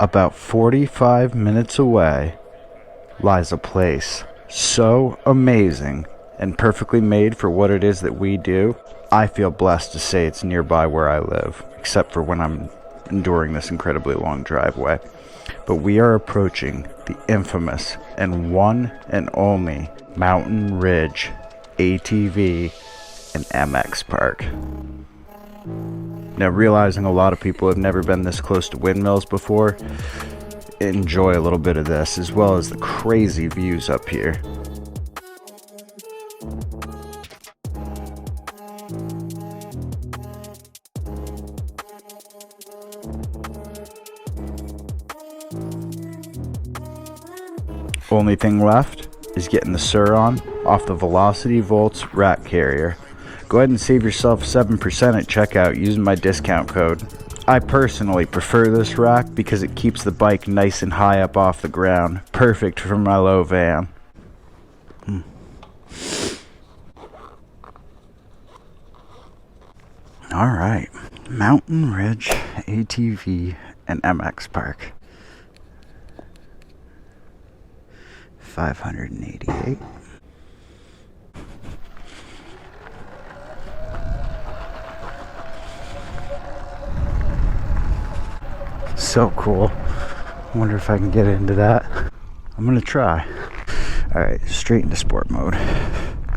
About 45 minutes away lies a place so amazing and perfectly made for what it is that we do. I feel blessed to say it's nearby where I live, except for when I'm enduring this incredibly long driveway. But we are approaching the infamous and one and only Mt.Ridge ATV and MX Park. Now, realizing a lot of people have never been this close to windmills before, enjoy a little bit of this, as well as the crazy views up here. Only thing left is getting the Sur-Ron off the Velocity Volts rack carrier. Go ahead and save yourself 7% at checkout using my discount code. I personally prefer this rack because it keeps the bike nice and high up off the ground. Perfect for my low van. Alright, Mt.Ridge ATV and MX Park. 588. So cool. Wonder if I can get into that. I'm gonna try. Alright, straight into sport mode.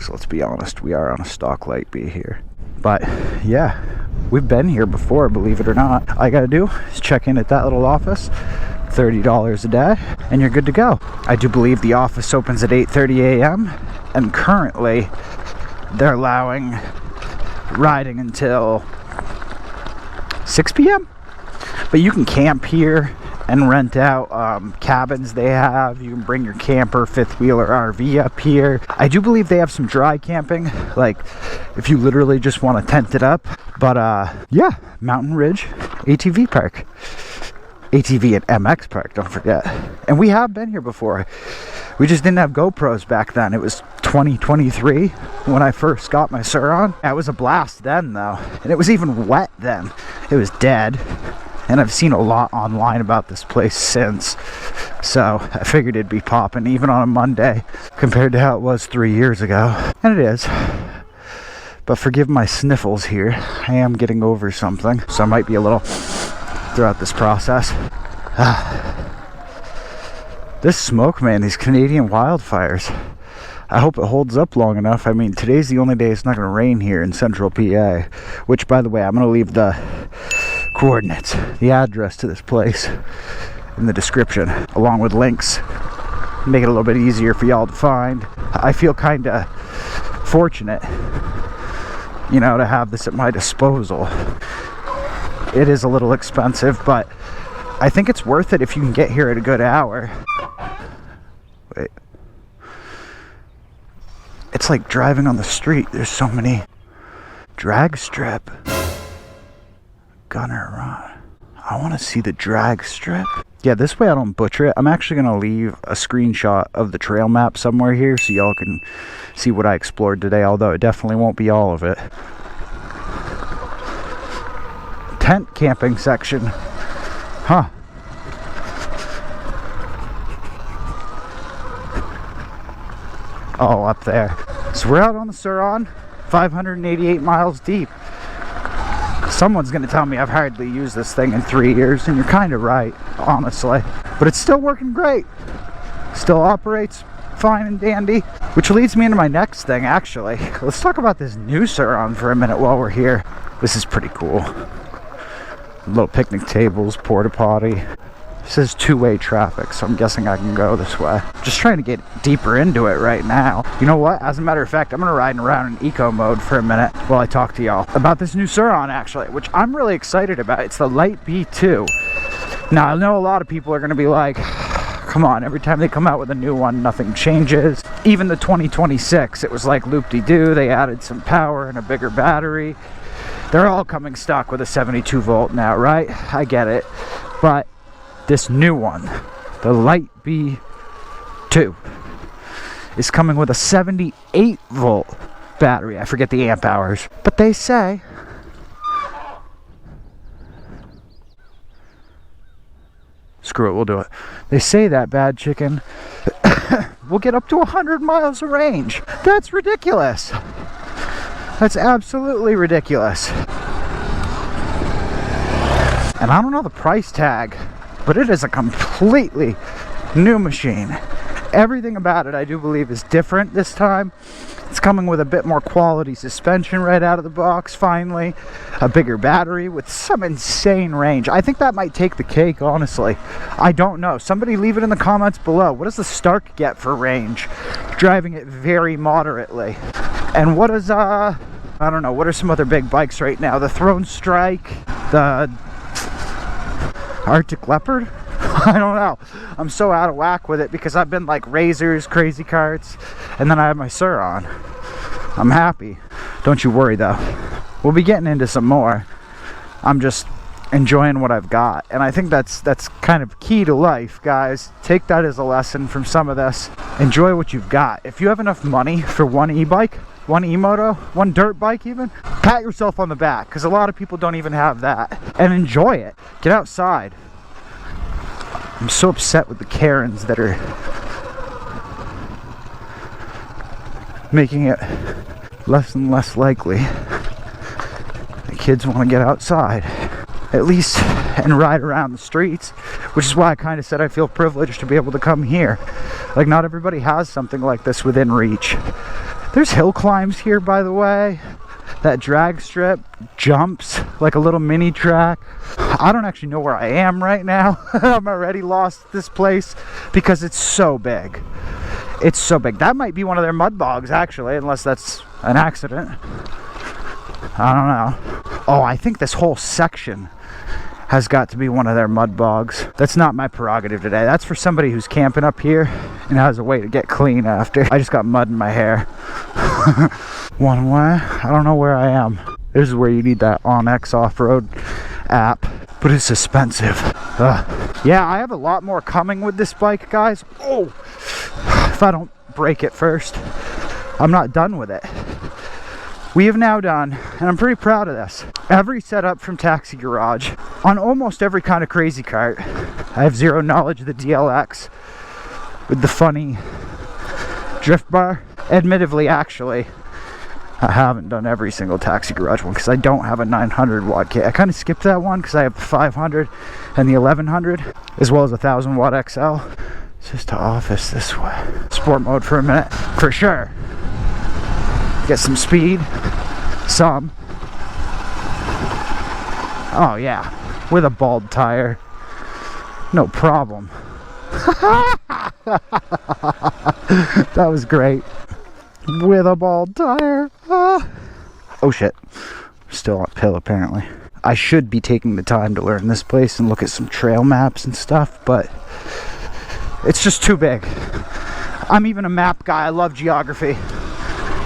So let's be honest, we are on a stock Light Bee here. But yeah, we've been here before, believe it or not. All I gotta do is check in at that little office, $30 a day, and you're good to go. I do believe the office opens at 8:30 a.m. and currently they're allowing riding until 6 p.m. But you can camp here and rent out cabins they have. You can bring your camper, fifth wheeler, RV up here. I do believe they have some dry camping, like if you literally just want to tent it up. But yeah, Mt.Ridge ATV Park. ATV and MX Park, don't forget. And we have been here before. We just didn't have GoPros back then. It was 2023 when I first got my Sur-Ron. It was a blast then though. And it was even wet then. It was dead. And I've seen a lot online about this place since. So I figured it'd be popping even on a Monday compared to how it was 3 years ago. And it is. But forgive my sniffles here. I am getting over something. So I might be a little throughout this process. This smoke, man, these Canadian wildfires. I hope it holds up long enough. I mean, today's the only day it's not going to rain here in central PA. Which, by the way, I'm going to leave the coordinates, the address to this place in the description, along with links. Make it a little bit easier for y'all to find. I feel kind of fortunate, you know, to have this at my disposal. It is a little expensive, but I think it's worth it if you can get here at a good hour. Wait. It's like driving on the street. There's so many. Drag strip. Gunner Run. I want to see the drag strip. Yeah, this way I don't butcher it. I'm actually going to leave a screenshot of the trail map somewhere here so y'all can see what I explored today, although it definitely won't be all of it. Tent camping section. Huh. Oh, up there. So we're out on the Sur-Ron, 588 miles deep. Someone's going to tell me I've hardly used this thing in 3 years, and you're kind of right, honestly. But it's still working great. Still operates fine and dandy. Which leads me into my next thing, actually. Let's talk about this new Sur-Ron for a minute while we're here. This is pretty cool. Little picnic tables, porta potty. It says two-way traffic, so I'm guessing I can go this way. Just trying to get deeper into it right now. You know what? As a matter of fact, I'm going to ride around in eco mode for a minute while I talk to y'all about this new Sur-Ron, actually, which I'm really excited about. It's the Light Bee 2. Now, I know a lot of people are going to be like, come on, every time they come out with a new one, nothing changes. Even the 2026, it was like loop-de-doo. They added some power and a bigger battery. They're all coming stock with a 72 volt now, right? I get it. But this new one, the Light Bee 2, is coming with a 78 volt battery. I forget the amp hours. But they say screw it, we'll do it. They say that bad chicken will get up to 100 miles of range. That's ridiculous. That's absolutely ridiculous. And I don't know the price tag, but it is a completely new machine. Everything about it I do believe is different this time. It's coming with a bit more quality suspension right out of the box finally. A bigger battery with some insane range. I think that might take the cake, honestly. I don't know. Somebody leave it in the comments below. What does the Stark get for range? Driving it very moderately. And what is, I don't know, what are some other big bikes right now? The Throne Strike, the Arctic Leopard? I don't know. I'm so out of whack with it because I've been like Razors, Crazy Carts, and then I have my Sur-Ron. I'm happy. Don't you worry though. We'll be getting into some more. I'm just enjoying what I've got. And I think that's kind of key to life, guys. Take that as a lesson from some of this. Enjoy what you've got. If you have enough money for one e-bike, one Emoto, one dirt bike even, pat yourself on the back because a lot of people don't even have that. And enjoy it. Get outside. I'm so upset with the Karens that are making it less and less likely the kids want to get outside at least and ride around the streets, which is why I kind of said I feel privileged to be able to come here. Like, not everybody has something like this within reach. There's hill climbs here, by the way. That drag strip jumps like a little mini track. I don't actually know where I am right now. I'm already lost this place because it's so big. It's so big. That might be one of their mud bogs, actually, unless that's an accident. I don't know. Oh, I think this whole section has got to be one of their mud bogs. That's not my prerogative today. That's for somebody who's camping up here and has a way to get clean after. I just got mud in my hair. One way. I don't know where I am. This is where you need that OnX off-road app, but it's expensive. Yeah, I have a lot more coming with this bike, guys. Oh, if I don't break it first, I'm not done with it. We have now done, and I'm pretty proud of this, every setup from Taxi Garage on almost every kind of crazy cart. I have zero knowledge of the DLX with the funny drift bar. Admittedly, actually, I haven't done every single Taxi Garage one because I don't have a 900 watt kit. I kind of skipped that one because I have the 500 and the 1100 as well as a 1000 watt XL. It's just to office this way. Sport mode for a minute, for sure. Get some speed, some. Oh yeah, with a bald tire, no problem. That was great. With a bald tire. Oh shit, still uphill apparently. I should be taking the time to learn this place and look at some trail maps and stuff, but it's just too big. I'm even a map guy, I love geography,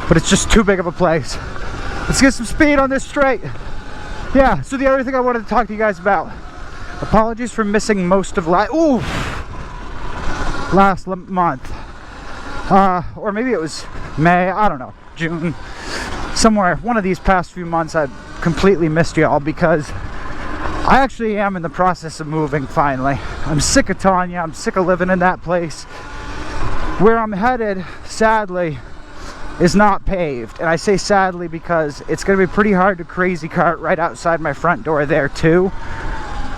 but it's just too big of a place. Let's get some speed on this straight. Yeah, so the other thing I wanted to talk to you guys about. Apologies for missing most of last month. Or maybe it was May, I don't know, June. Somewhere, one of these past few months I've completely missed y'all because I actually am in the process of moving finally. I'm sick of Tanya, I'm sick of living in that place. Where I'm headed, sadly, is not paved. And I say sadly because it's going to be pretty hard to crazy cart right outside my front door there too.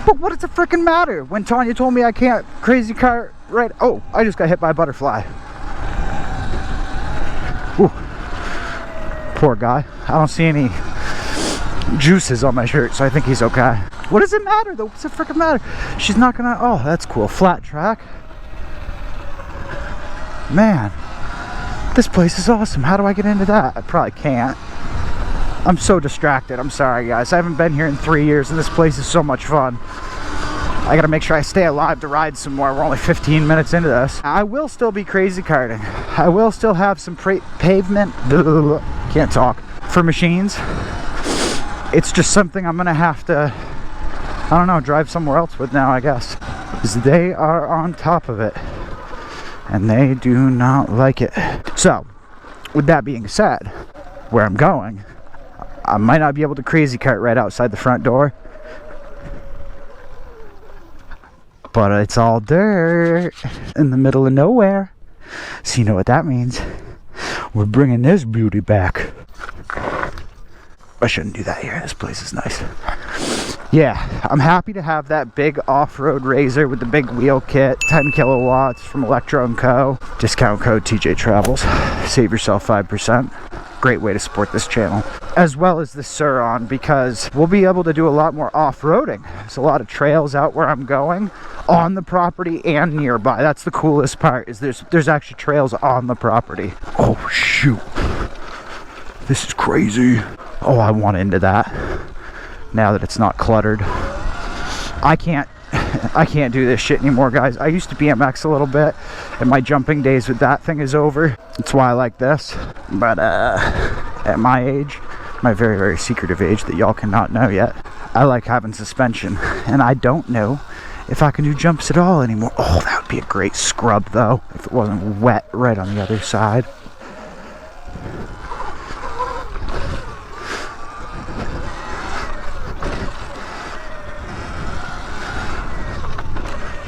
But what does it freaking matter when Tanya told me I can't crazy cart right... Oh, I just got hit by a butterfly. Ooh. Poor guy. I don't see any juices on my shirt, so I think he's okay. What does it matter though? What's it freaking matter? She's not gonna... Oh, that's cool. Flat track. Man. This place is awesome. How do I get into that? I probably can't. I'm so distracted. I'm sorry, guys. I haven't been here in 3 years, and this place is so much fun. I gotta make sure I stay alive to ride some more. We're only 15 minutes into this. I will still be crazy karting. I will still have some pavement... Can't talk. For machines. It's just something I'm gonna have to... I don't know, drive somewhere else with now, I guess. Because they are on top of it. And they do not like it. So, with that being said, where I'm going, I might not be able to crazy kart right outside the front door. But it's all dirt in the middle of nowhere. So you know what that means. We're bringing this beauty back. I shouldn't do that here. This place is nice. Yeah, I'm happy to have that big off-road razor with the big wheel kit, 10 kilowatts from Electro Co. Discount code TJTRAVELZ. Save yourself 5%. Great way to support this channel. As well as the Sur-Ron, because we'll be able to do a lot more off-roading. There's a lot of trails out where I'm going, on the property and nearby. That's the coolest part, is there's actually trails on the property. Oh shoot. This is crazy. Oh, I want into that. Now that it's not cluttered. I can't do this shit anymore, guys. I used to BMX a little bit, and my jumping days with that thing is over. That's why I like this. But at my age, my very, very secretive age that y'all cannot know yet, I like having suspension, and I don't know if I can do jumps at all anymore. Oh, that would be a great scrub though, if it wasn't wet right on the other side.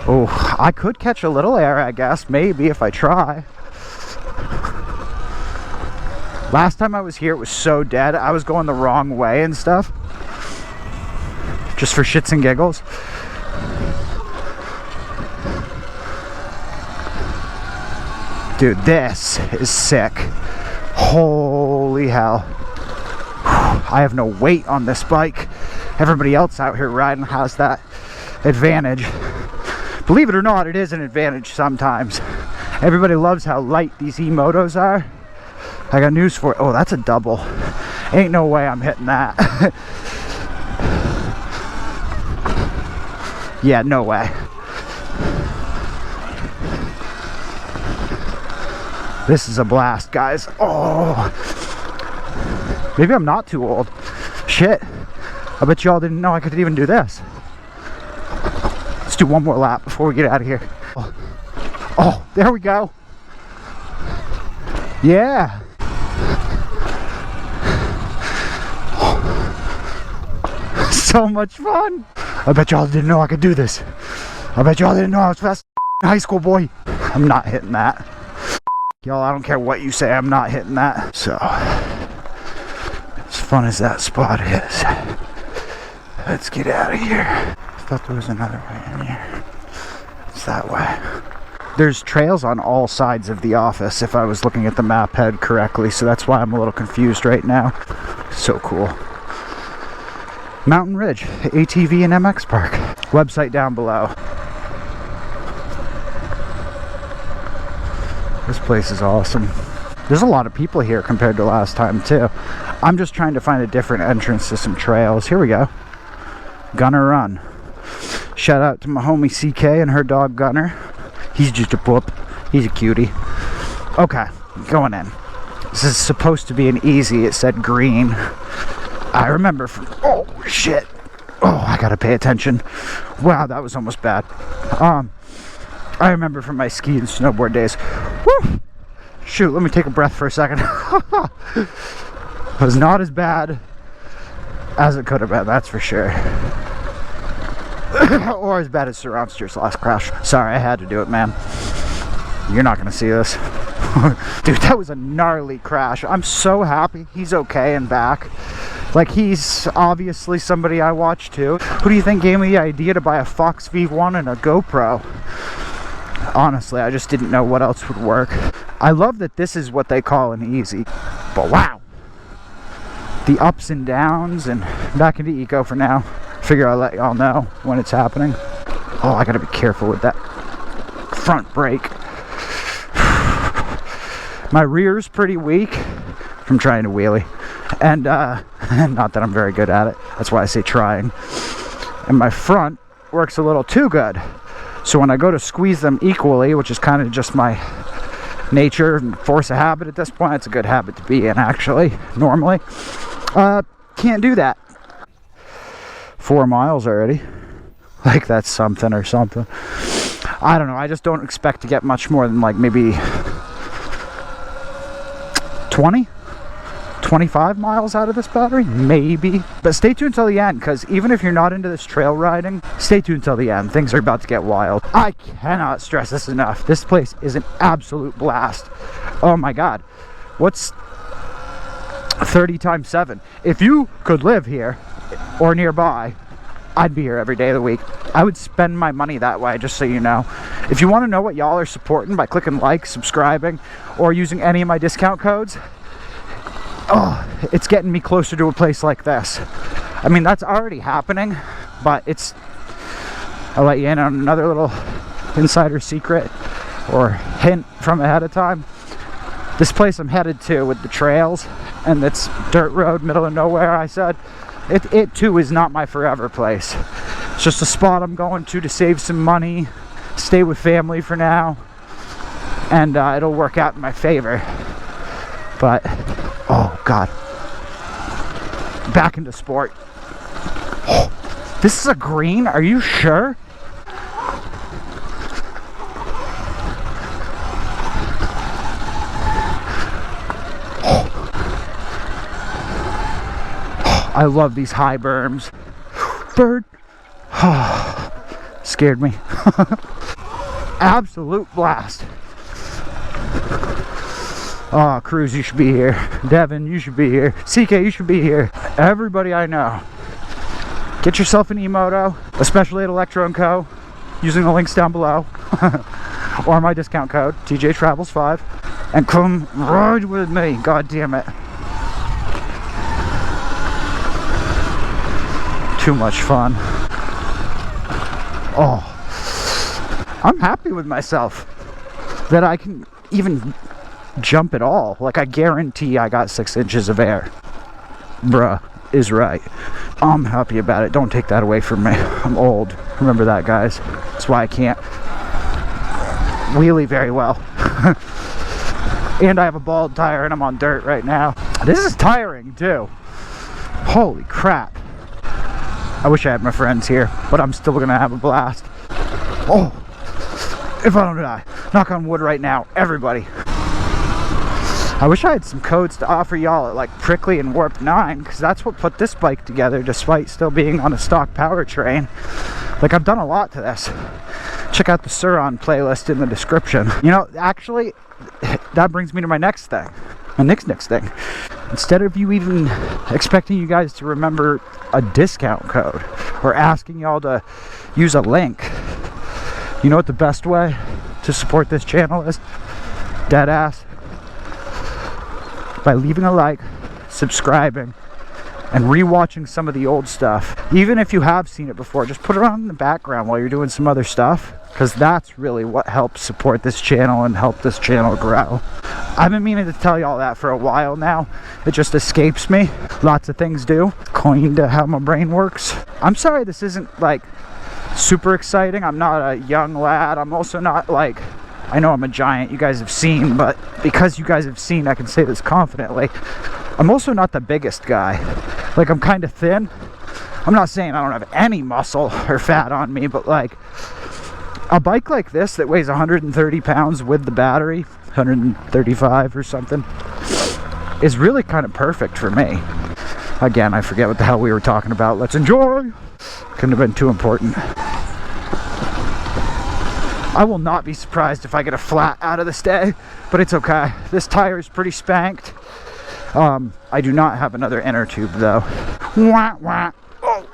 Oh, I could catch a little air, I guess, maybe, if I try. Last time I was here, it was so dead. I was going the wrong way and stuff. Just for shits and giggles. Dude, this is sick. Holy hell. I have no weight on this bike. Everybody else out here riding has that advantage. Believe it or not, it is an advantage sometimes. Everybody loves how light these Emotos are. I got news for it. Oh, that's a double. Ain't no way I'm hitting that. Yeah, no way. This is a blast, guys. Oh, maybe I'm not too old. Shit, I bet y'all didn't know I could even do this. Let's do one more lap before we get out of here. Oh, there we go. Yeah. So much fun. I bet y'all didn't know I could do this. I bet y'all didn't know I was fast in high school, boy. I'm not hitting that. Y'all, I don't care what you say, I'm not hitting that. So, as fun as that spot is, let's get out of here. I thought there was another way in here. It's that way. There's trails on all sides of the office if I was looking at the map head correctly, so that's why I'm a little confused right now. So cool. Mt.Ridge ATV and MX Park. Website down below. This place is awesome. There's a lot of people here compared to last time too. I'm just trying to find a different entrance to some trails. Here we go. Gunner Run. Shout out to my homie CK and her dog Gunner. He's just a pup. He's a cutie. Okay, going in. This is supposed to be an easy. It said green. I remember from... Oh, shit. Oh, I gotta pay attention. Wow, that was almost bad. I remember from my ski and snowboard days. Woo! Shoot, let me take a breath for a second. It was not as bad as it could have been, that's for sure. Or as bad as Sur-Ron's last crash. Sorry, I had to do it, man. You're not gonna see this. Dude, that was a gnarly crash. I'm so happy he's okay and back. Like, he's obviously somebody I watch too. Who do you think gave me the idea to buy a Fox V1 and a GoPro? Honestly, I just didn't know what else would work. I love that this is what they call an easy. But wow. The ups and downs, and back into eco for now. Figure I'll let y'all know when it's happening. Oh, I gotta be careful with that front brake. My rear's pretty weak from trying to wheelie. And not that I'm very good at it. That's why I say trying. And my front works a little too good. So when I go to squeeze them equally, which is kind of just my nature and force of habit at this point, it's a good habit to be in actually, normally. Can't do that. 4 miles already. Like that's something or something. I don't know, I just don't expect to get much more than like maybe 20? 25 miles out of this battery, maybe. But stay tuned till the end, because even if you're not into this trail riding, stay tuned till the end. Things are about to get wild. I cannot stress this enough. This place is an absolute blast. Oh my god. What's 30 times 7? If you could live here or nearby, I'd be here every day of the week. I would spend my money that way, just so you know. If you want to know what y'all are supporting by clicking like, subscribing, or using any of my discount codes, oh, it's getting me closer to a place like this. I mean, that's already happening, but I'll let you in on another little insider secret or hint from ahead of time. This place I'm headed to with the trails and it's dirt road, middle of nowhere, I said, it too is not my forever place. It's just a spot I'm going to save some money, stay with family for now, and it'll work out in my favor. But oh god, back into sport. Oh, this is a green? Are you sure? I love these high berms. Bird. Scared me. Absolute blast. Oh, Cruz, you should be here. Devin, you should be here. CK, you should be here. Everybody I know. Get yourself an Emoto, especially at Electro Co, using the links down below. Or my discount code, TJTRAVELZ5. And come ride with me. God damn it. Too much fun. Oh, I'm happy with myself that I can even jump at all. Like, I guarantee I got 6 inches of air. Bruh is right. I'm happy about it. Don't take that away from me. I'm old. Remember that, guys. That's why I can't wheelie very well. And I have a bald tire and I'm on dirt right now. This is tiring too. Holy crap. I wish I had my friends here, but I'm still gonna have a blast. Oh, if I don't die. Knock on wood right now, everybody. I wish I had some codes to offer y'all at like Prickly and Warp 9, because that's what put this bike together despite still being on a stock powertrain. Like, I've done a lot to this. Check out the Sur-Ron playlist in the description. You know, actually, that brings me to my next thing. My next thing. Instead of you even expecting you guys to remember a discount code or asking y'all to use a link, you know what the best way to support this channel is? Deadass. By leaving a like, subscribing, and rewatching some of the old stuff. Even if you have seen it before, just put it on in the background while you're doing some other stuff, because that's really what helps support this channel and help this channel grow. I've been meaning to tell y'all that for a while now. It just escapes me. Lots of things do. According to how my brain works. I'm sorry this isn't like super exciting. I'm not a young lad. I'm also not like, I know I'm a giant, you guys have seen, but because you guys have seen, I can say this confidently. I'm also not the biggest guy. Like, I'm kind of thin. I'm not saying I don't have any muscle or fat on me, but like, a bike like this that weighs 130 pounds with the battery, 135 or something, is really kind of perfect for me. Again, I forget what the hell we were talking about. Let's enjoy. Couldn't have been too important. I will not be surprised if I get a flat out of this day, but it's okay. This tire is pretty spanked. I do not have another inner tube though. Wah, wah. Oh.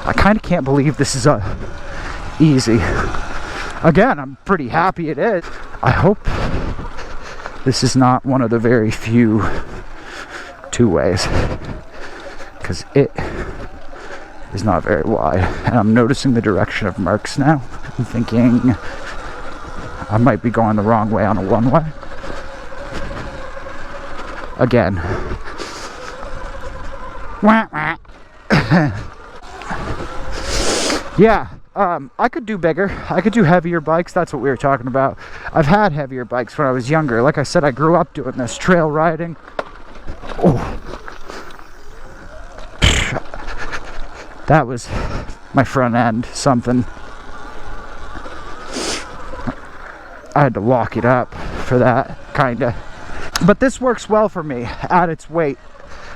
I kind of can't believe this is easy. Again, I'm pretty happy it is. I hope this is not one of the very few two-ways, because it is not very wide. And I'm noticing the direction of Mercs now. I'm thinking I might be going the wrong way on a one-way. Again. Yeah, I could do bigger. I could do heavier bikes. That's what we were talking about. I've had heavier bikes when I was younger. Like I said, I grew up doing this trail riding. Oh. That was my front end, something. I had to lock it up for that, kinda. But this works well for me at its weight.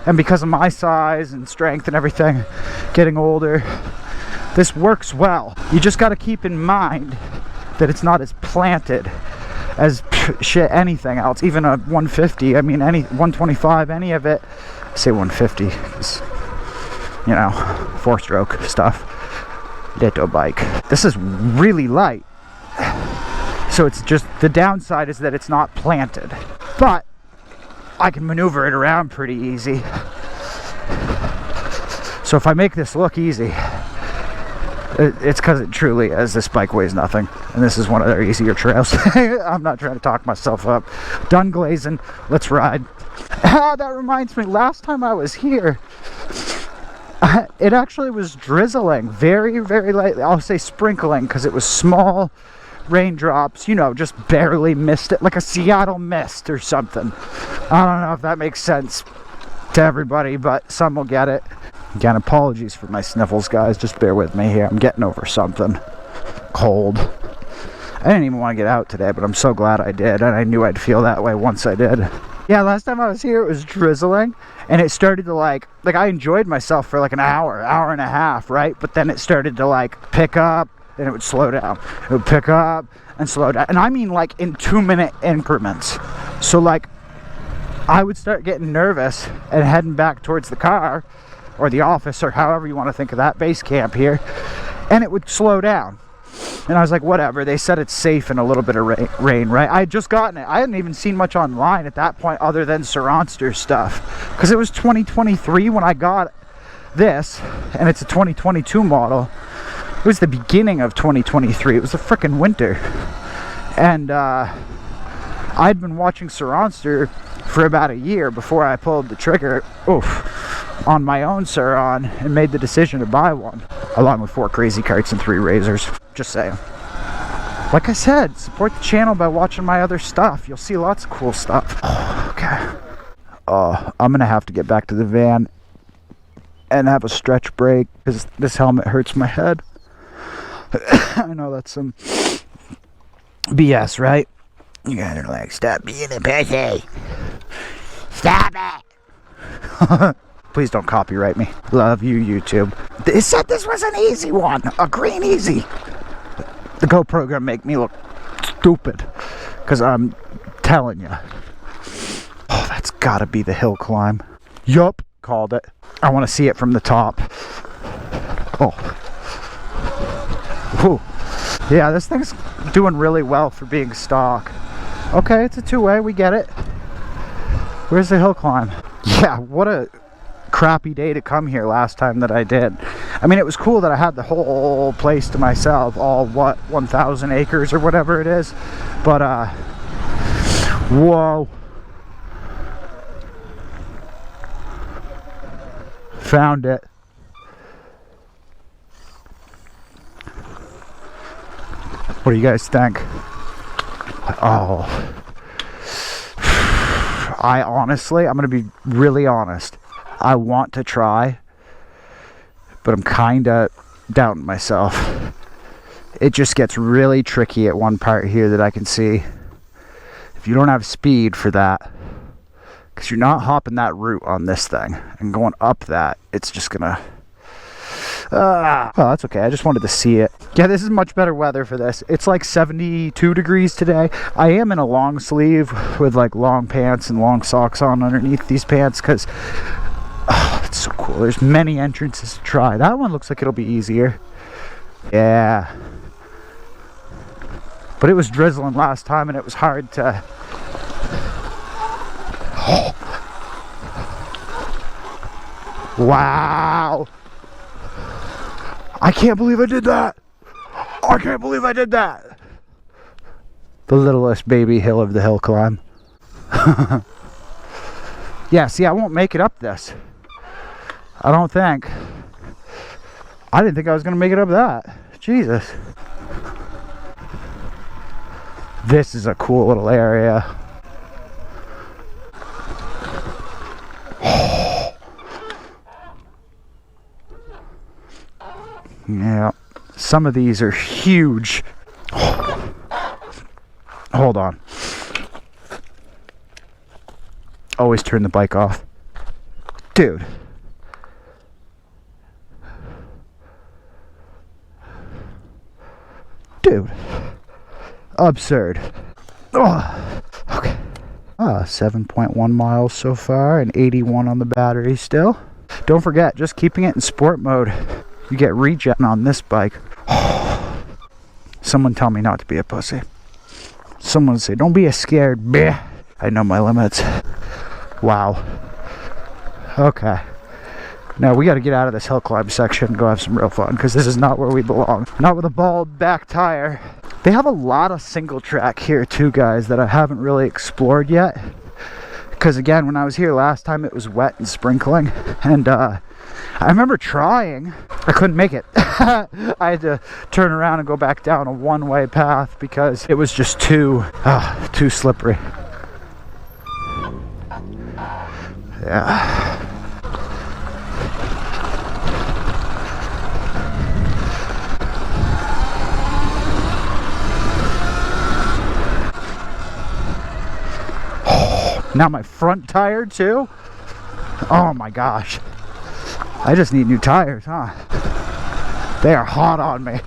And because of my size and strength and everything, getting older, this works well. You just got to keep in mind that it's not as planted as shit anything else. Even a 150, I mean, any 125, any of it. I say 150 is, you know, 4-stroke stuff. Little bike. This is really light. So it's just, the downside is that it's not planted. But I can maneuver it around pretty easy. So if I make this look easy, it's because it truly is. This bike weighs nothing, and this is one of their easier trails. I'm not trying to talk myself up. Done glazing, let's ride. That reminds me, last time I was here, it actually was drizzling very, very lightly. I'll say sprinkling, because it was small raindrops, you know, just barely missed it, like a Seattle mist or something. I don't know if that makes sense to everybody, but some will get it. Again, apologies for my sniffles, guys. Just bear with me here. I'm getting over something. Cold. I didn't even want to get out today, but I'm so glad I did, and I knew I'd feel that way once I did. Yeah, last time I was here, it was drizzling, and it started to like I enjoyed myself for like an hour and a half, right? But then it started to like pick up, and it would slow down. It would pick up and slow down. And I mean like in 2-minute increments. So like I would start getting nervous and heading back towards the car or the office or however you want to think of that base camp here. And it would slow down. And I was like, whatever. They said it's safe in a little bit of rain, right? I had just gotten it. I hadn't even seen much online at that point other than Sur-Ronster stuff. Because it was 2023 when I got this. And it's a 2022 model. It was the beginning of 2023. It was the frickin' winter. And I'd been watching Sur-Ronster for about a year before I pulled the trigger on my own Sur-Ron and made the decision to buy one. Along with 4 crazy carts and 3 razors. Just saying. Like I said, support the channel by watching my other stuff. You'll see lots of cool stuff. Okay. I'm going to have to get back to the van and have a stretch break because this helmet hurts my head. I know that's some BS, right? You guys are like, stop being a pussy. Stop it. Please don't copyright me. Love you, YouTube. They said this was an easy one. A green easy. The GoPro gonna make me look stupid. Because I'm telling you. Oh, that's gotta be the hill climb. Yup. Called it. I want to see it from the top. Oh. Whew. Yeah, this thing's doing really well for being stock. Okay, it's a 2-way, we get it. Where's the hill climb? Yeah, what a crappy day to come here last time that I did. I mean, it was cool that I had the whole place to myself, all 1,000 acres or whatever it is. But whoa. Found it. What do you guys think? Oh. I honestly, I'm going to be really honest. I want to try, but I'm kind of doubting myself. It just gets really tricky at one part here that I can see. If you don't have speed for that, because you're not hopping that route on this thing and going up that, it's just gonna well, that's okay. I just wanted to see it. Yeah, this is much better weather for this. It's like 72 degrees today. I am in a long sleeve with like long pants and long socks on underneath these pants because it's so cool. There's many entrances to try. That one looks like it'll be easier. Yeah, but it was drizzling last time and it was hard to wow. I can't believe I did that. I can't believe I did that. The littlest baby hill of the hill climb. Yeah, see, I won't make it up this. I don't think. I didn't think I was going to make it up that. Jesus. This is a cool little area. Yeah, some of these are huge. Hold on. always turn the bike off. Dude. Dude. Absurd. Oh, okay. 7.1 miles so far and 81 on the battery still. Don't forget, just keeping it in sport mode, you get regen on this bike. Someone tell me not to be a pussy. Someone say, don't be a scared bitch. I know my limits. Wow. Okay. Now we got to get out of this hill climb section and go have some real fun, because this is not where we belong. Not with a bald back tire. They have a lot of single track here too, guys, that I haven't really explored yet. Because again, when I was here last time, it was wet and sprinkling. And I remember trying. I couldn't make it. I had to turn around and go back down a one-way path because it was just too slippery. Yeah. Now my front tire too? Oh my gosh. I just need new tires, huh? They are hot on me.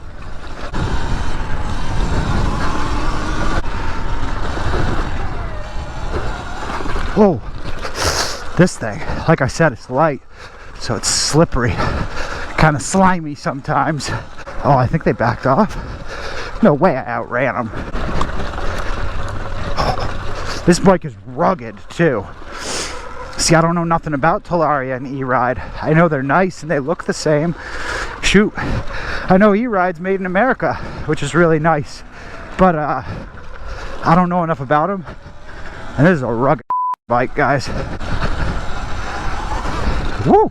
Whoa. This thing, like I said, it's light, so it's slippery. Kind of slimy sometimes. Oh, I think they backed off. No way I outran them. This bike is rugged too. See, I don't know nothing about Talaria and Eride. I know they're nice and they look the same. Shoot, I know Eride's made in America, which is really nice. But I don't know enough about them. And this is a rugged bike, guys. Woo!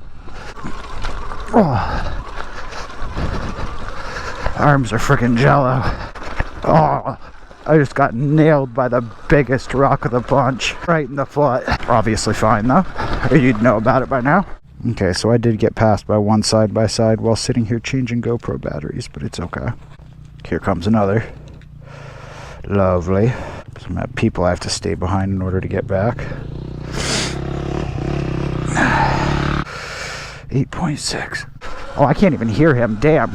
Oh. Arms are freaking jello. Oh. I just got nailed by the biggest rock of the bunch. Right in the foot. Obviously fine though. You'd know about it by now. Okay, so I did get passed by one side-by-side while sitting here changing GoPro batteries, but it's okay. Here comes another. Lovely. Some people I have to stay behind in order to get back. 8.6. Oh, I can't even hear him. Damn.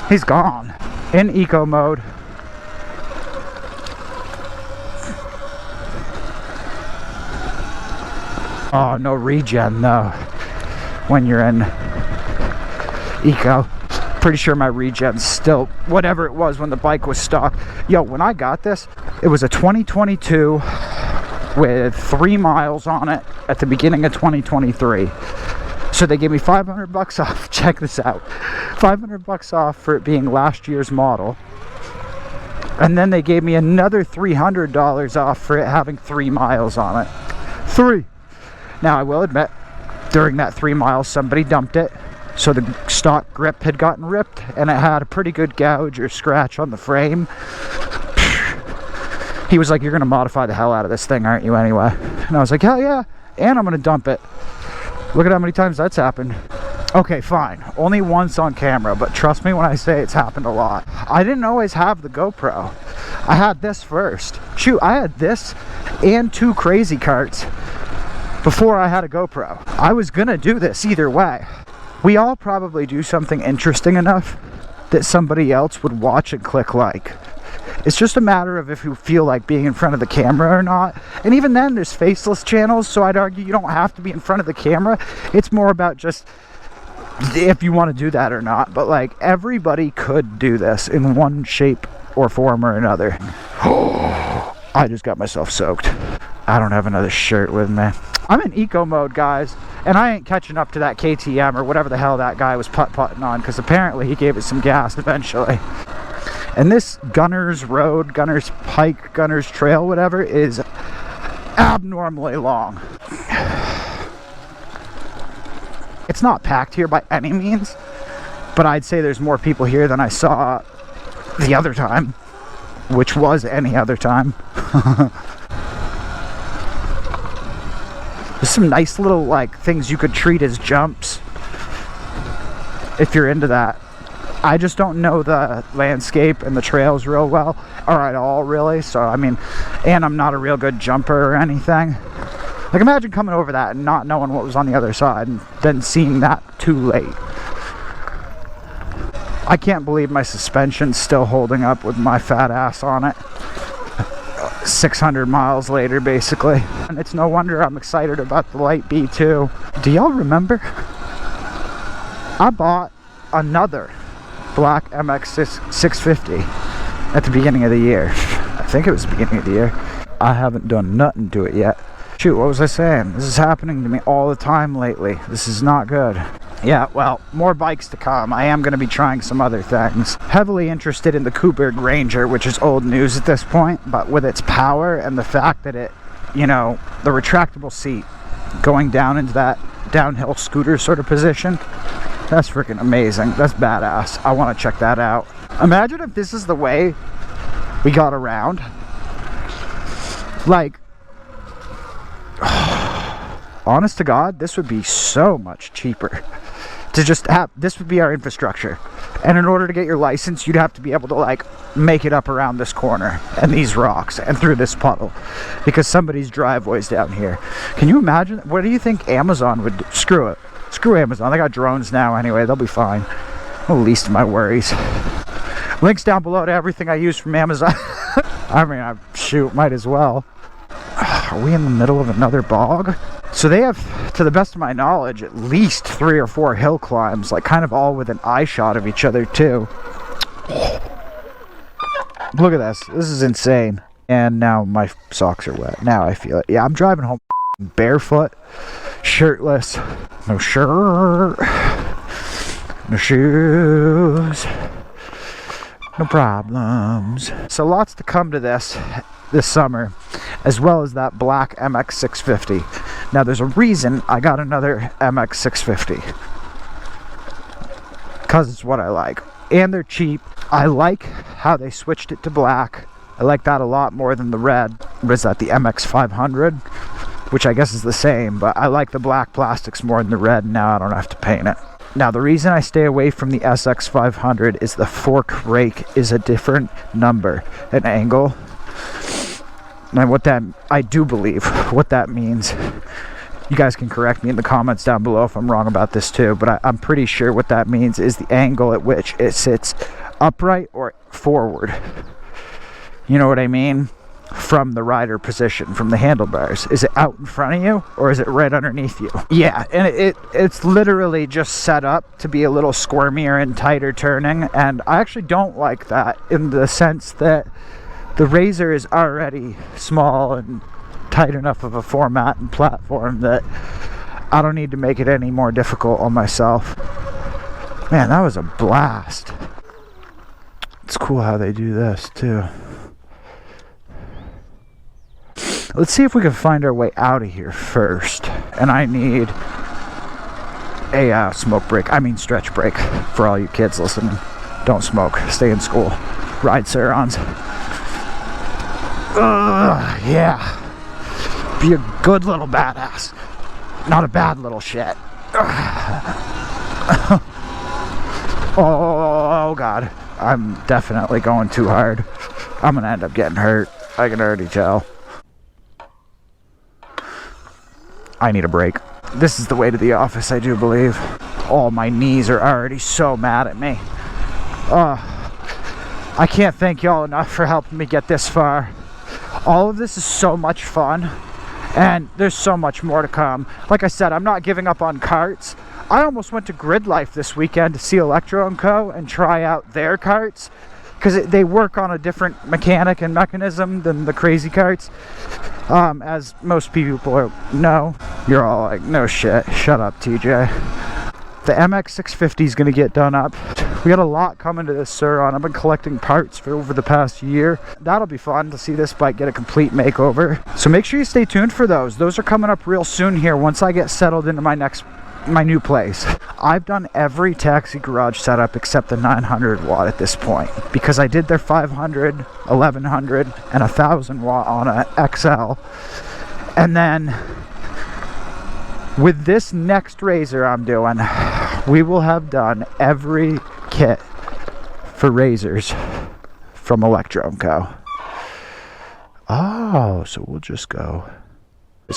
He's gone. In eco mode. Oh, no regen though when you're in eco. Pretty sure my regen's still whatever it was when the bike was stock. Yo, when I got this, it was a 2022 with 3 miles on it at the beginning of 2023. So they gave me 500 bucks off. Check this out. 500 bucks off for it being last year's model. And then they gave me another $300 off for it having 3 miles on it. 3. Now, I will admit, during that 3 miles, somebody dumped it. So the stock grip had gotten ripped, and it had a pretty good gouge or scratch on the frame. He was like, you're going to modify the hell out of this thing, aren't you, anyway? And I was like, hell yeah, and I'm going to dump it. Look at how many times that's happened. Okay, fine. Only once on camera, but trust me when I say it's happened a lot. I didn't always have the GoPro. I had this first. Shoot, I had this and 2 crazy carts before I had a GoPro. I was gonna do this either way. We all probably do something interesting enough that somebody else would watch and click like. It's just a matter of if you feel like being in front of the camera or not. And even then, there's faceless channels, so I'd argue you don't have to be in front of the camera. It's more about just if you want to do that or not. But like, everybody could do this in one shape or form or another. I just got myself soaked. I don't have another shirt with me. I'm in eco mode, guys, and I ain't catching up to that KTM or whatever the hell that guy was putt-putting on, because apparently he gave it some gas eventually. And this Gunners Road, Gunners Pike, Gunners Trail, whatever, is abnormally long. It's not packed here by any means, but I'd say there's more people here than I saw the other time, which was any other time. There's some nice little like things you could treat as jumps if you're into that. I just don't know the landscape and the trails real well, or at all really, so I mean, and I'm not a real good jumper or anything. Like, imagine coming over that and not knowing what was on the other side and then seeing that too late. I can't believe my suspension's still holding up with my fat ass on it. 600 miles later, basically. And it's no wonder I'm excited about the Light Bee too. Do y'all remember? I bought another black MX 650 at the beginning of the year. I think it was the beginning of the year. I haven't done nothing to it yet. Shoot, what was I saying? This is happening to me all the time lately. This is not good. Yeah, well, more bikes to come. I am going to be trying some other things. Heavily interested in the Kuberg Ranger, which is old news at this point, but with its power and the fact that it, you know, the retractable seat going down into that downhill scooter sort of position, that's freaking amazing. That's badass. I want to check that out. Imagine if this is the way we got around. Like, honest to God, this would be so much cheaper to just have. This would be our infrastructure, and in order to get your license, you'd have to be able to like make it up around this corner and these rocks and through this puddle because somebody's driveway's down here. Can you imagine? What do you think Amazon would do? Screw it. Screw Amazon. They got drones now anyway. They'll be fine. The least of my worries. Links down below to everything I use from Amazon. I mean, shoot, might as well. Are we in the middle of another bog? So they have, to the best of my knowledge, at least 3 or 4 hill climbs, like kind of all with an eye shot of each other too. Look at this. This is insane. And now my socks are wet. Now I feel it. Yeah, I'm driving home barefoot, shirtless, no shirt, no shoes, no problems. So lots to come to this summer, as well as that black MX 650. Now there's a reason I got another MX 650, because it's what I like, and they're cheap. I like how they switched it to black. I like that a lot more than the red. What is that, the MX 500, which I guess is the same, but I like the black plastics more than the red, and now I don't have to paint it. Now the reason I stay away from the SX 500 is the fork rake is a different number, an angle. And what that, I do believe what that means, you guys can correct me in the comments down below if I'm wrong about this too, but I'm pretty sure what that means is the angle at which it sits upright or forward. You know what I mean? From the rider position, from the handlebars. Is it out in front of you or is it right underneath you? Yeah, and it's literally just set up to be a little squirmier and tighter turning, and I actually don't like that in the sense that the Razor is already small and tight enough of a format and platform that I don't need to make it any more difficult on myself. Man, that was a blast. It's cool how they do this too. Let's see if we can find our way out of here first. And I need a smoke break. I mean stretch break for all you kids listening. Don't smoke. Stay in school. Ride Sur-Rons. Yeah. Be a good little badass. Not a bad little shit. Oh God. I'm definitely going too hard. I'm gonna end up getting hurt. I can already tell. I need a break. This is the way to the office, I do believe. Oh, my knees are already so mad at me. I can't thank y'all enough for helping me get this far. All of this is so much fun, and there's so much more to come. Like I said, I'm not giving up on karts. I almost went to Grid Life this weekend to see Electro Co and try out their karts, because they work on a different mechanic and mechanism than the crazy karts. As most people know. You're all like, no shit, shut up TJ. The MX 650 is going to get done up. We got a lot coming to this Sur-Ron. I've been collecting parts for over the past year. That'll be fun to see this bike get a complete makeover. So make sure you stay tuned for those. Those are coming up real soon here once I get settled into my new place. I've done every taxi garage setup except the 900 watt at this point, because I did their 500, 1100, and 1000 watt on a XL. And then with this next Razor I'm doing, we will have done every kit for Razors from Electro Co. Oh, so we'll just go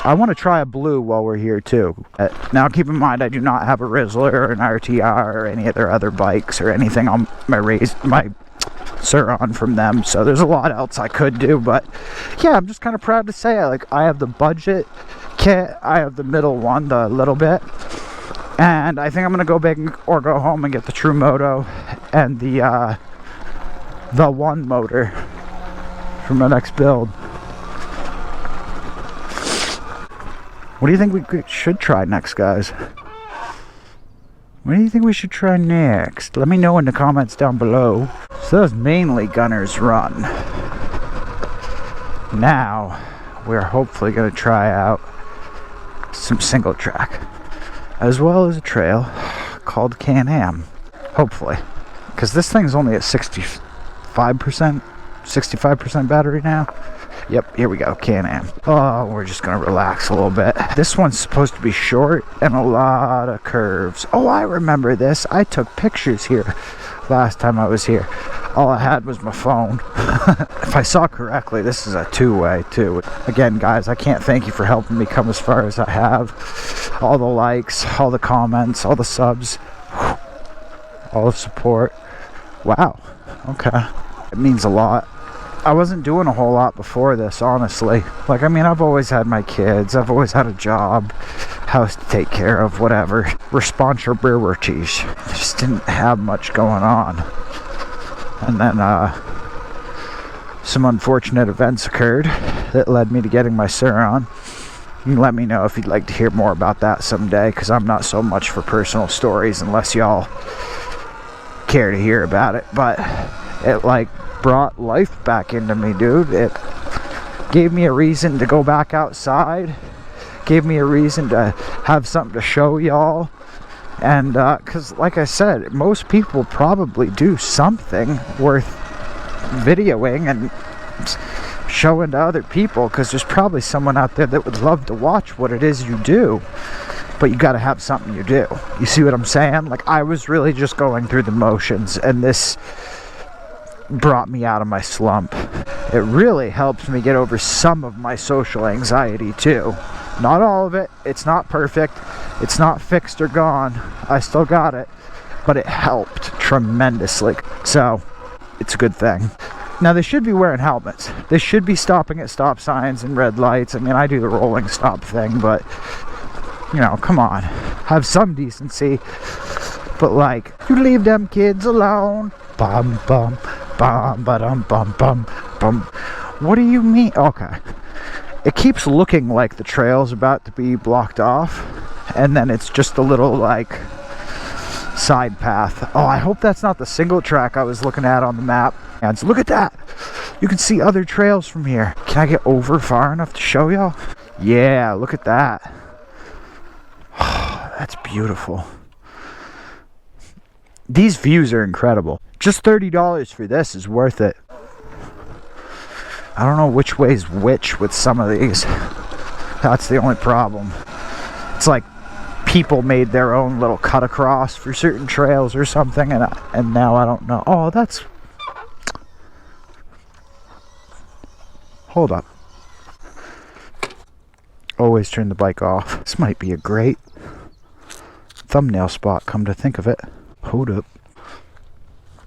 I want to try a blue while we're here too. Now keep in mind I do not have a Rizzler or an RTR or any of their other bikes or anything on my Sur-Ron from them, so there's a lot else I could do, but yeah, I'm just kind of proud to say I have the budget kit, I have the middle one, the little bit, and I think I'm gonna go big or go home and get the true moto and the one motor from my next build. What do you think we should try next, guys? What do you think we should try next? Let me know in the comments down below. So that was mainly Gunner's Run. Now, we're hopefully going to try out some single track, as well as a trail called Can-Am. Hopefully. Because this thing's only at 65% battery now. Yep, here we go, Can-Am. Oh, we're just gonna relax a little bit. This one's supposed to be short and a lot of curves. Oh, I remember this. I took pictures here last time I was here. All I had was my phone. If I saw correctly, this is a two-way too. Again, guys, I can't thank you for helping me come as far as I have. All the likes, all the comments, all the subs, all the support. Wow, okay. It means a lot. I wasn't doing a whole lot before this, honestly. Like, I mean, I've always had my kids, I've always had a job, house to take care of, whatever. Responsibilities. I just didn't have much going on. And then, some unfortunate events occurred that led me to getting my Sur-Ron. You can let me know if you'd like to hear more about that someday, because I'm not so much for personal stories unless y'all care to hear about it. But it, like, brought life back into me, dude. It gave me a reason to go back outside, gave me a reason to have something to show y'all, and because like I said, most people probably do something worth videoing and showing to other people, because there's probably someone out there that would love to watch what it is you do, but you got to have something you do. You see what I'm saying? Like, I was really just going through the motions, and this brought me out of my slump. It really helps me get over some of my social anxiety too. Not all of it. It's not perfect. It's not fixed or gone. I still got it, but it helped tremendously. So it's a good thing. Now, they should be wearing helmets. They should be stopping at stop signs and red lights. I mean, I do the rolling stop thing, but you know, come on, have some decency. But like, you leave them kids alone. Bum bum bum ba-dum bum bum bum. What do you mean? Okay, it keeps looking like the trail's about to be blocked off, and then it's just a little like side path. Oh, I hope that's not the single track I was looking at on the map. And look at that, you can see other trails from here. Can I get over far enough to show y'all? Yeah, look at that. Oh, that's beautiful. These views are incredible. Just $30 for this is worth it. I don't know which way's which with some of these. That's the only problem. It's like people made their own little cut across for certain trails or something, and now I don't know. Oh, that's... Hold up. Always turn the bike off. This might be a great thumbnail spot, come to think of it. Hold up.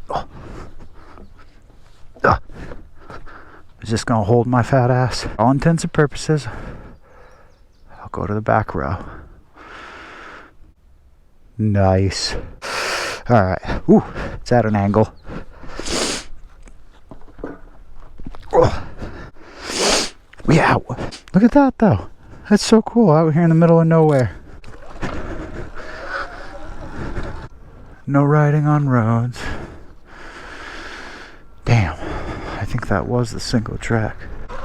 Oh. Is this gonna hold my fat ass? All intents and purposes, I'll go to the back row. Nice. Alright. Ooh, it's at an angle. Oh. Yeah. Look at that though. That's so cool, out here in the middle of nowhere. No riding on roads. Damn, I think that was the single track.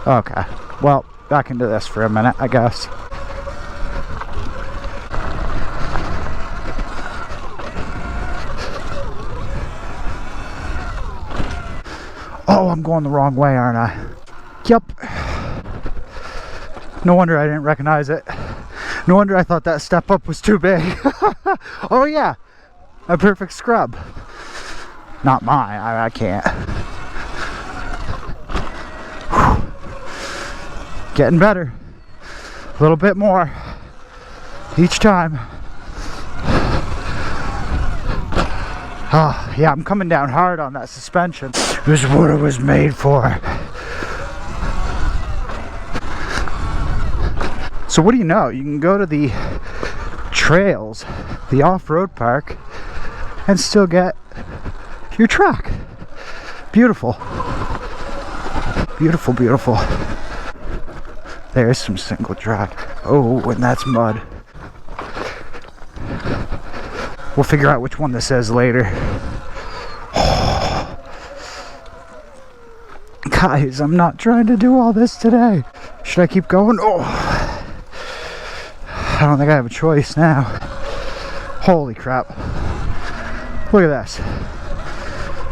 Okay, well, back into this for a minute, I guess. Oh, I'm going the wrong way, aren't I? Yep. No wonder I didn't recognize it. No wonder I thought that step up was too big. Oh yeah. A perfect scrub. Not mine, I can't. Whew. Getting better. A little bit more each time. Oh, yeah, I'm coming down hard on that suspension. This is what it was made for. So what do you know? You can go to the trails, the off-road park, and still get your track. Beautiful. Beautiful, beautiful. There's some single track. Oh, and that's mud. We'll figure out which one this is later. Guys, I'm not trying to do all this today. Should I keep going? Oh, I don't think I have a choice now. Holy crap. Look at this.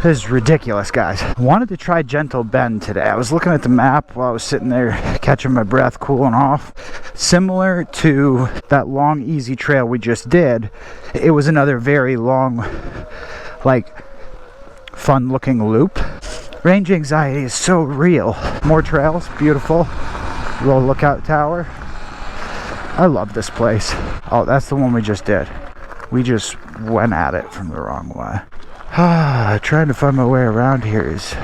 This is ridiculous, guys. I wanted to try Gentle Bend today. I was looking at the map while I was sitting there catching my breath, cooling off. Similar to that long, easy trail we just did, it was another very long, like, fun-looking loop. Range anxiety is so real. More trails, beautiful. Little lookout tower. I love this place. Oh, that's the one we just did. We just went at it from the wrong way. Trying to find my way around here is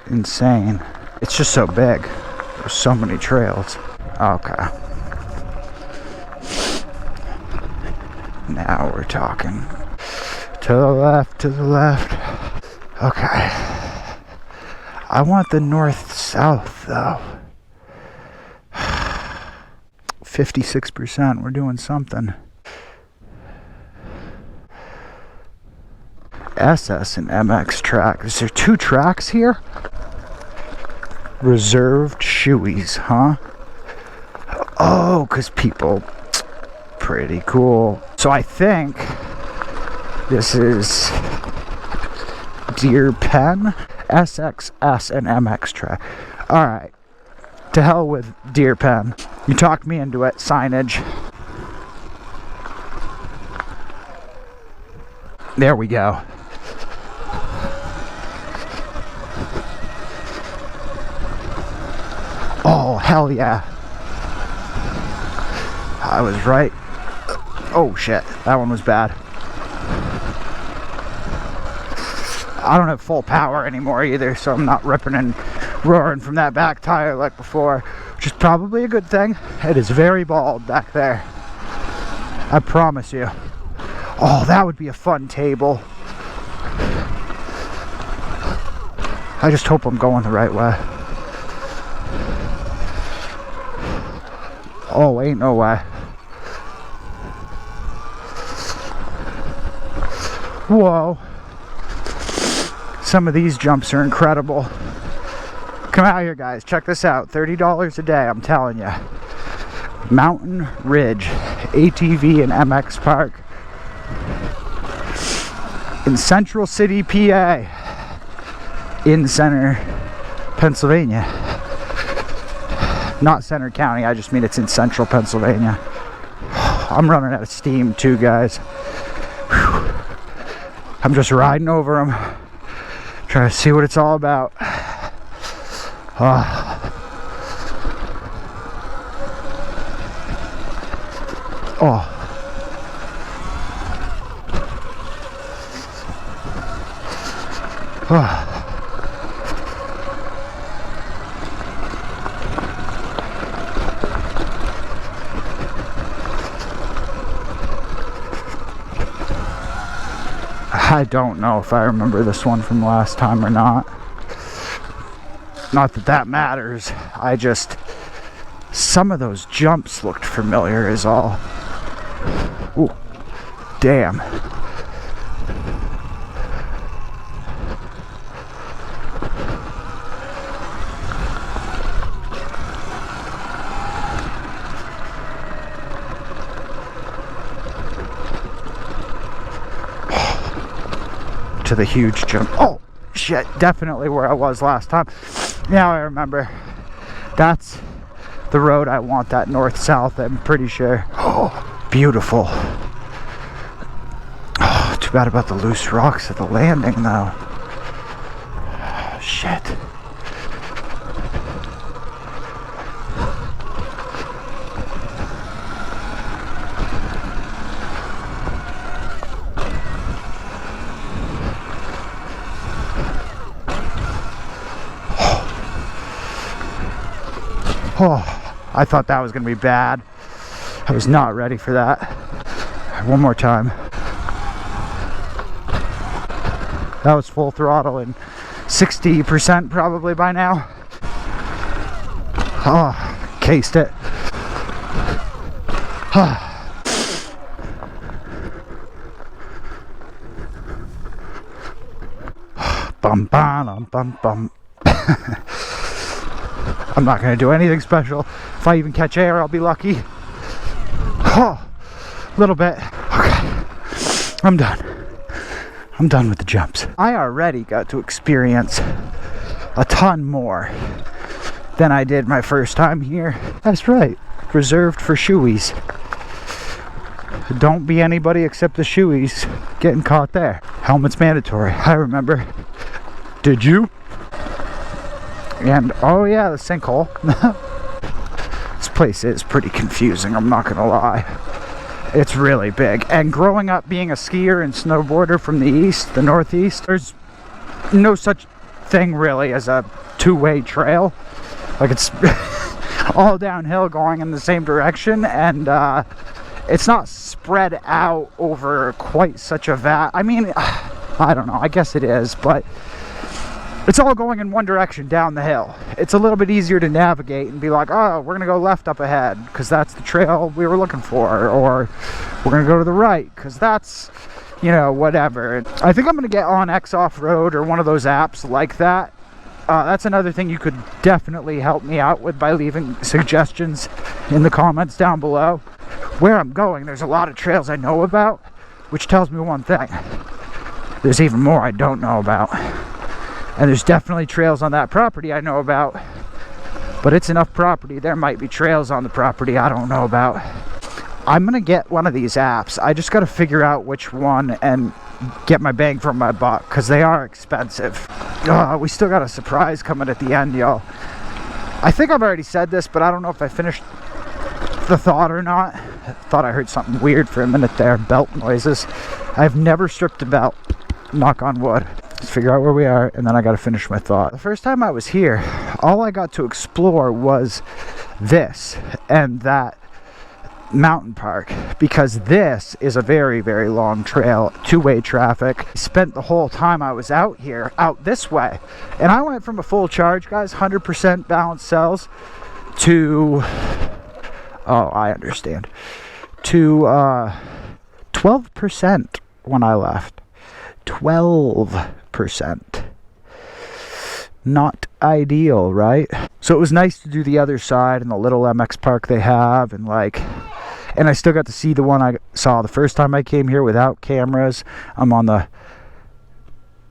insane. It's just so big. There's so many trails. Okay. Now we're talking. To the left, to the left. Okay. I want the north-south though. 56%. We're doing something. SS and MX track. Is there 2 tracks here? Reserved shoeies, huh? Oh, because people. Pretty cool. So I think this is Deer Pen, SXS and MX track. Alright. To hell with Deer Pen. You talked me into it. Signage. There we go. Oh, hell yeah. I was right. Oh, shit. That one was bad. I don't have full power anymore either, so I'm not ripping and roaring from that back tire like before, which is probably a good thing. It is very bald back there. I promise you. Oh, that would be a fun table. I just hope I'm going the right way. Oh, ain't no way. Whoa. Some of these jumps are incredible. Come out here, guys. Check this out. $30 a day, I'm telling you. Mt.Ridge ATV and MX Park in Central City, PA. In Center, Pennsylvania. Not Center County, I just mean it's in Central Pennsylvania. I'm running out of steam too, guys. Whew. I'm just riding over them, trying to see what it's all about. Oh. Oh. I don't know if I remember this one from last time or not. Not that that matters. I just... Some of those jumps looked familiar is all. Ooh. Damn. To the huge jump. Oh shit, definitely where I was last time. Now I remember. That's the road I want, that north-south, I'm pretty sure. Oh, beautiful. Oh, too bad about the loose rocks at the landing though. Oh, shit. Oh, I thought that was gonna be bad. I was not ready for that. One more time. That was full throttle and 60% probably by now. Oh, cased it. Bum bum bum bum. I'm not gonna do anything special. If I even catch air, I'll be lucky. Oh, a little bit. Okay, I'm done. I'm done with the jumps. I already got to experience a ton more than I did my first time here. That's right, reserved for shoeies. Don't be anybody except the shoeies getting caught there. Helmet's mandatory, I remember. Did you? And oh yeah, the sinkhole. This place is pretty confusing, I'm not gonna lie. It's really big. And growing up being a skier and snowboarder from the east, the northeast, there's no such thing really as a two-way trail. Like, it's all downhill going in the same direction, and it's not spread out over quite such a I mean, I don't know, I guess it is, but it's all going in one direction down the hill. It's a little bit easier to navigate and be like, oh, we're gonna go left up ahead because that's the trail we were looking for, or we're gonna go to the right because that's, you know, whatever. I think I'm gonna get on X Off-Road or one of those apps like that. That's another thing you could definitely help me out with by leaving suggestions in the comments down below. Where I'm going, there's a lot of trails I know about, which tells me one thing: there's even more I don't know about. And there's definitely trails on that property I know about, but it's enough property, there might be trails on the property I don't know about. I'm gonna get one of these apps. I just gotta figure out which one and get my bang for my buck, because they are expensive. We still got a surprise coming at the end, y'all. I think I've already said this, but I don't know if I finished the thought or not. I thought I heard something weird for a minute there. Belt noises. I've never stripped a belt, knock on wood. Let's figure out where we are, and then I gotta finish my thought. The first time I was here, all I got to explore was this and that mountain park, because this is a very, very long trail, two-way traffic. I spent the whole time I was out here, out this way, and I went from a full charge, guys, 100% balanced cells, to, oh, I understand, to 12% when I left. 12%. Not ideal, right? So it was nice to do the other side and the little MX park they have, and like, and I still got to see the one I saw the first time I came here without cameras. I'm on the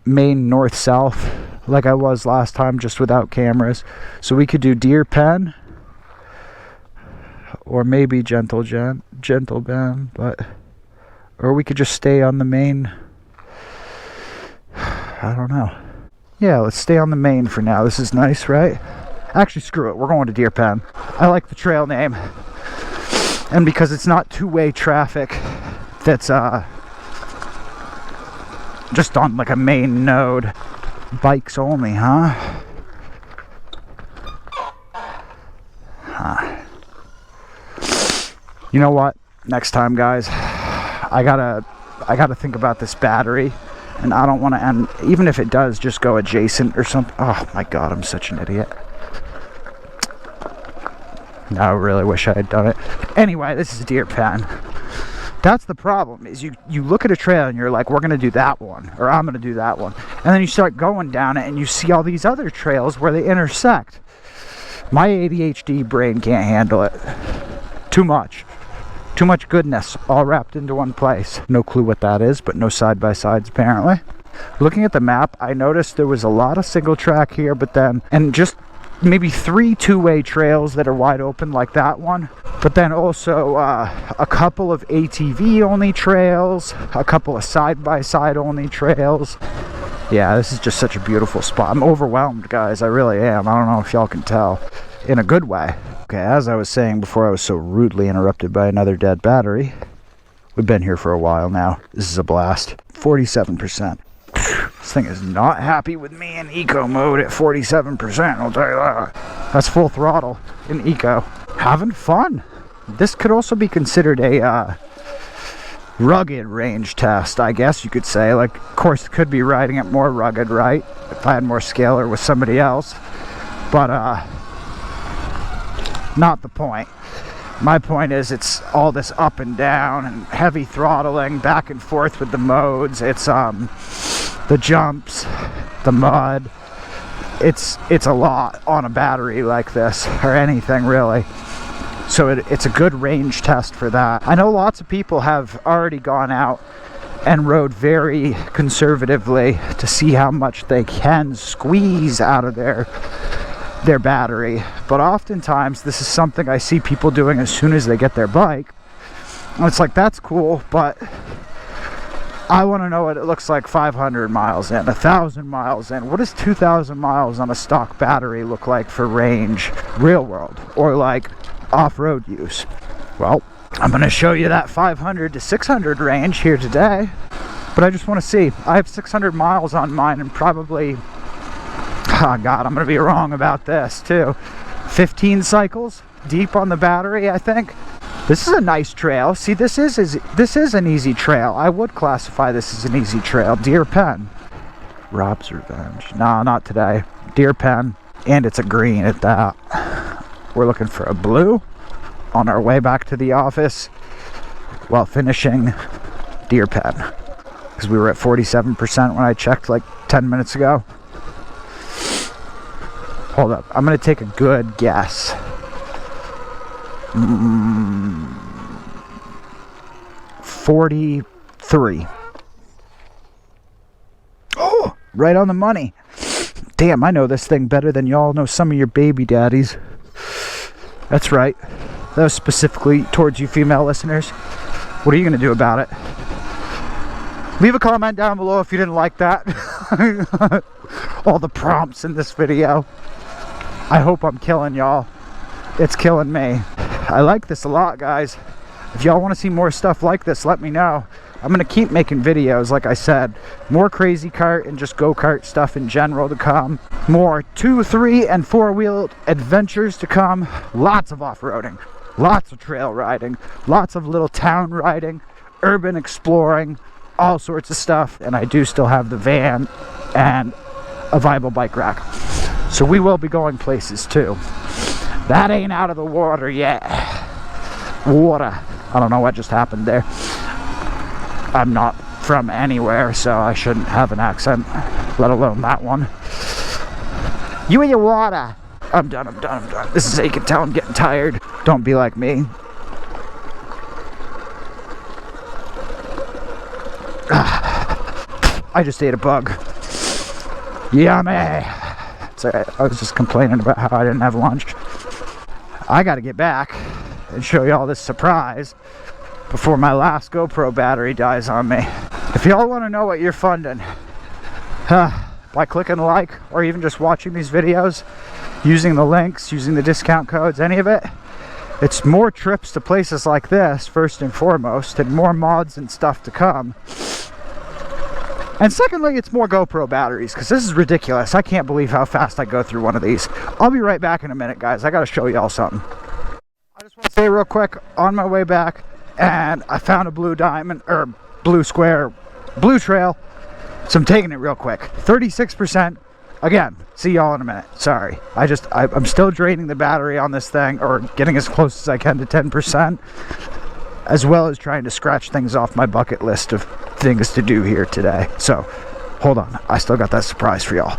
main north-south like I was last time, just without cameras. So we could do Deer Pen or maybe Gentle Ben, but, or we could just stay on the main. I don't know. Yeah, let's stay on the main for now. This is nice, right? Actually, screw it. We're going to Deer Pen. I like the trail name. And because it's not two-way traffic that's just on like a main node. Bikes only, huh? You know what? Next time, guys, I gotta think about this battery. And I don't want to end, even if it does just go adjacent or something. Oh my god, I'm such an idiot. I really wish I had done it. Anyway, this is Deer Pen. That's the problem, is you look at a trail and you're like, we're going to do that one, or I'm going to do that one. And then you start going down it and you see all these other trails where they intersect. My ADHD brain can't handle it. Too much. Too much goodness all wrapped into one place. No clue what that is, but no side-by-sides apparently. Looking at the map, I noticed there was a lot of single track here, but then, and just maybe 3 two-way trails that are wide open like that one. But then also a couple of ATV only trails, a couple of side-by-side only trails. Yeah, this is just such a beautiful spot. I'm overwhelmed, guys. I really am. I don't know if y'all can tell. In a good way. Okay, as I was saying before I was so rudely interrupted by another dead battery, we've been here for a while now. This is a blast. 47%. This thing is not happy with me in eco mode at 47%, I'll tell you that. That's full throttle in eco. Having fun. This could also be considered a rugged range test, I guess you could say. Like, of course, it could be riding it more rugged, right? If I had more scale or with somebody else. But not the point. My point is it's all this up and down and heavy throttling back and forth with the modes. It's the jumps, the mud. It's a lot on a battery like this, or anything really. So it's a good range test for that. I know lots of people have already gone out and rode very conservatively to see how much they can squeeze out of their battery. But oftentimes this is something I see people doing as soon as they get their bike. And it's like, that's cool, but I want to know what it looks like 500 miles in, 1,000 miles in. What does 2,000 miles on a stock battery look like for range, real world, or like off-road use? Well, I'm going to show you that 500 to 600 range here today, but I just want to see. I have 600 miles on mine, and probably, oh god, I'm going to be wrong about this too, 15 cycles deep on the battery, I think. This is a nice trail. See, this is an easy trail. I would classify this as an easy trail. Deer pen. Rob's Revenge. No, not today. Deer pen, and it's a green at that. We're looking for a blue on our way back to the office while finishing deer pen, because we were at 47% when I checked like 10 minutes ago. Hold up, I'm gonna take a good guess. 43. Oh, right on the money. Damn, I know this thing better than y'all know some of your baby daddies. That's right. That was specifically towards you female listeners. What are you going to do about it? Leave a comment down below if you didn't like that. All the prompts in this video. I hope I'm killing y'all. It's killing me. I like this a lot, guys. If y'all want to see more stuff like this, let me know. I'm going to keep making videos, like I said. More crazy kart and just go-kart stuff in general to come. More 2-, 3-, and 4-wheeled adventures to come. Lots of off-roading. Lots of trail riding. Lots of little town riding. Urban exploring. All sorts of stuff. And I do still have the van and a viable bike rack. So we will be going places too. That ain't out of the water yet. Water. I don't know what just happened there. I'm not from anywhere, so I shouldn't have an accent, let alone that one. You and your water. I'm done. This is how you can tell I'm getting tired. Don't be like me. I just ate a bug. Yummy. It's alright. I was just complaining about how I didn't have lunch. I gotta get back and show you all this surprise before my last GoPro battery dies on me. If y'all want to know what you're funding by clicking like, or even just watching these videos, using the links, using the discount codes, any of it, it's more trips to places like this first and foremost, and more mods and stuff to come. And secondly, it's more GoPro batteries, because this is ridiculous. I can't believe how fast I go through one of these. I'll be right back in a minute, guys. I gotta show y'all something. I just want to say real quick, on my way back, and I found a blue diamond, or blue square, blue trail. So I'm taking it real quick. 36%. Again, see y'all in a minute. Sorry. I'm still draining the battery on this thing, or getting as close as I can to 10%, as well as trying to scratch things off my bucket list of things to do here today. So, hold on. I still got that surprise for y'all.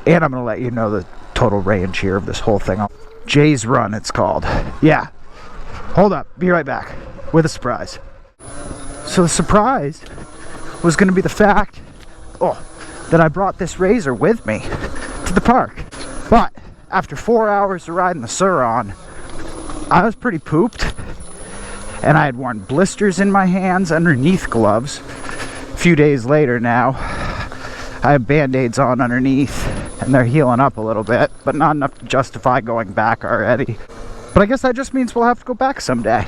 And I'm going to let you know the total range here of this whole thing. Jay's Run, it's called. Yeah. Hold up. Be right back with a surprise. So the surprise was going to be the fact that I brought this razor with me to the park. But after 4 hours of riding the Sur-Ron, I was pretty pooped. And I had worn blisters in my hands underneath gloves. A few days later now, I have band-aids on underneath, and they're healing up a little bit, but not enough to justify going back already. But I guess that just means we'll have to go back someday.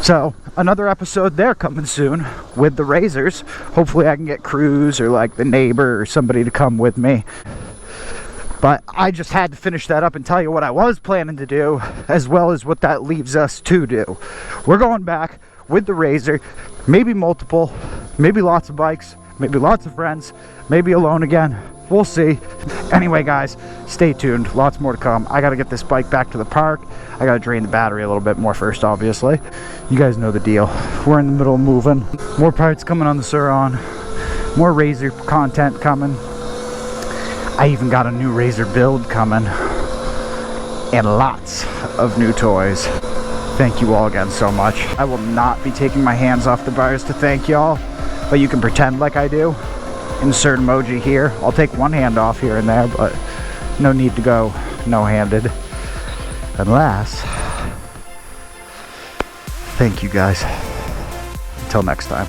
So, another episode there coming soon with the razors. Hopefully I can get Cruz or like the neighbor or somebody to come with me. But I just had to finish that up and tell you what I was planning to do, as well as what that leaves us to do. We're going back with the RZR, maybe multiple, maybe lots of bikes, maybe lots of friends, maybe alone again. We'll see. Anyway, guys, stay tuned. Lots more to come. I gotta get this bike back to the park. I gotta drain the battery a little bit more first, obviously. You guys know the deal. We're in the middle of moving. More parts coming on the Sur-Ron. More RZR content coming. I even got a new RZR build coming. And lots of new toys. Thank you all again so much. I will not be taking my hands off the bars to thank y'all, but you can pretend like I do. Insert emoji here. I'll take one hand off here and there, but no need to go no-handed. Unless, thank you guys. Until next time.